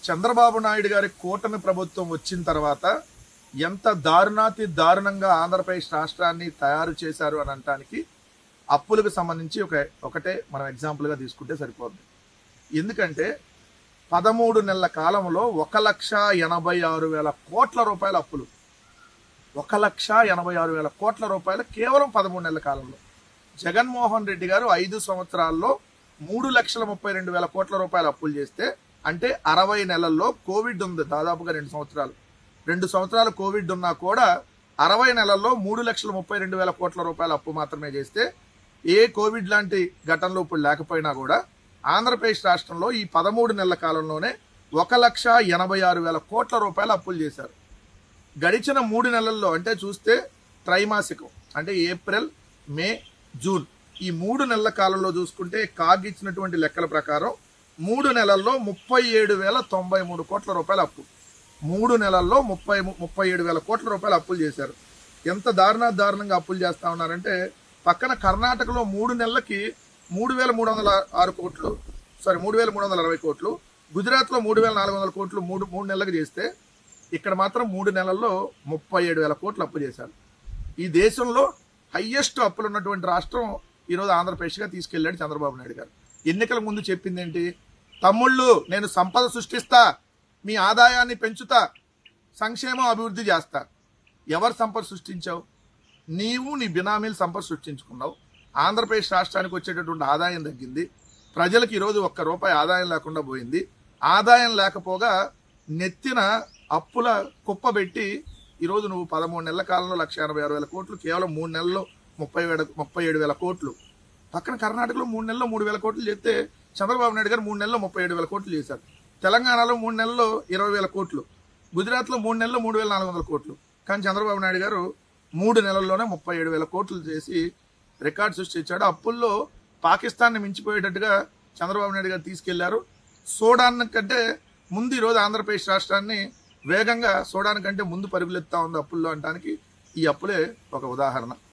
చంద్రబాబు నాయుడు గారి కూటమి ప్రభుత్వం వచ్చిన తర్వాత ఎంత దారుణాతి దారుణంగా ఆంధ్రప్రదేశ్ రాష్ట్రాన్ని తయారు చేశారు అని అనటానికి అప్పులకు సంబంధించి ఒకటే మనం ఎగ్జాంపుల్గా తీసుకుంటే సరిపోతుంది. ఎందుకంటే 13 నెలల కాలంలో 1,86,000 కోట్ల రూపాయల అప్పులు, 1,86,000 కోట్ల రూపాయలు కేవలం 13 నెలల కాలంలో. జగన్మోహన్ రెడ్డి గారు 5 సంవత్సరాల్లో 3,32,000 కోట్ల రూపాయల అప్పులు చేస్తే, అంటే 60 నెలల్లో కోవిడ్ ఉంది, దాదాపుగా 2 సంవత్సరాలు కోవిడ్ ఉన్నా కూడా 60 నెలల్లో 3,32,000 కోట్ల రూపాయల అప్పు మాత్రమే చేస్తే, ఏ కోవిడ్ లాంటి ఘటనలు ఇప్పుడు లేకపోయినా కూడా ఆంధ్రప్రదేశ్ రాష్ట్రంలో ఈ 13 నెలల కాలంలోనే 1,86,000 కోట్ల రూపాయల అప్పులు చేశారు. గడిచిన 3 నెలల్లో అంటే చూస్తే త్రైమాసికం అంటే ఏప్రిల్, మే, జూన్ ఈ 3 నెలల కాలంలో చూసుకుంటే కాగ్ ఇచ్చినటువంటి లెక్కల ప్రకారం 3 నెలల్లో 37,093 కోట్ల రూపాయల అప్పు. 3 నెలల్లో 37,000 కోట్ల రూపాయల అప్పులు చేశారు. ఎంత దారుణంగా అప్పులు చేస్తా ఉన్నారంటే, పక్కన కర్ణాటకలో 3 నెలలకి 3,306 కోట్లు, 3,360 కోట్లు, గుజరాత్లో 3,400 కోట్లు 3 నెలలకు చేస్తే, ఇక్కడ మాత్రం 3 నెలల్లో 37,000 కోట్లు అప్పు చేశారు. ఈ దేశంలో హైయెస్ట్ అప్పులు ఉన్నటువంటి రాష్ట్రం ఈరోజు ఆంధ్రప్రదేశ్గా తీసుకెళ్లాడు చంద్రబాబు నాయుడు గారు. ఎన్నికల ముందు చెప్పింది ఏంటి? తమ్ముళ్ళు, నేను సంపద సృష్టిస్తా, మీ ఆదాయాన్ని పెంచుతా, సంక్షేమం అభివృద్ధి చేస్తా. ఎవరు సంపద సృష్టించావు? నీవు నీ బినామీలు సంపద సృష్టించుకున్నావు. ఆంధ్రప్రదేశ్ రాష్ట్రానికి వచ్చేటటువంటి ఆదాయం తగ్గింది. ప్రజలకు ఈరోజు ₹1 ఆదాయం లేకుండా పోయింది. ఆదాయం లేకపోగా నెత్తిన అప్పుల కుప్ప పెట్టి ఈరోజు నువ్వు 13 నెలల కాలంలో 1,86,000 కోట్లు, కేవలం 3 నెలల్లో 37,000 కోట్లు. పక్కన కర్ణాటకలో 3 నెలల్లో 3,000 కోట్లు చేస్తే, చంద్రబాబు నాయుడు గారు 3 నెలల్లో 37,000 కోట్లు చేశారు. తెలంగాణలో 3 నెలల్లో 20,000 కోట్లు, గుజరాత్లో 3 నెలల్లో 3,400 కోట్లు. కానీ చంద్రబాబు నాయుడు గారు 3 నెలల్లోనే 37,000 కోట్లు చేసి రికార్డు సృష్టించాడు. అప్పుల్లో పాకిస్తాన్ని మించిపోయేటట్టుగా చంద్రబాబు నాయుడు గారు తీసుకెళ్లారు. సూడాన్ కంటే ముందు ఈరోజు ఆంధ్రప్రదేశ్ రాష్ట్రాన్ని వేగంగా సూడాన్ కంటే ముందు పరుగులెత్తా ఉంది అప్పుల్లో అనడానికి ఈ అప్పులే ఒక ఉదాహరణ.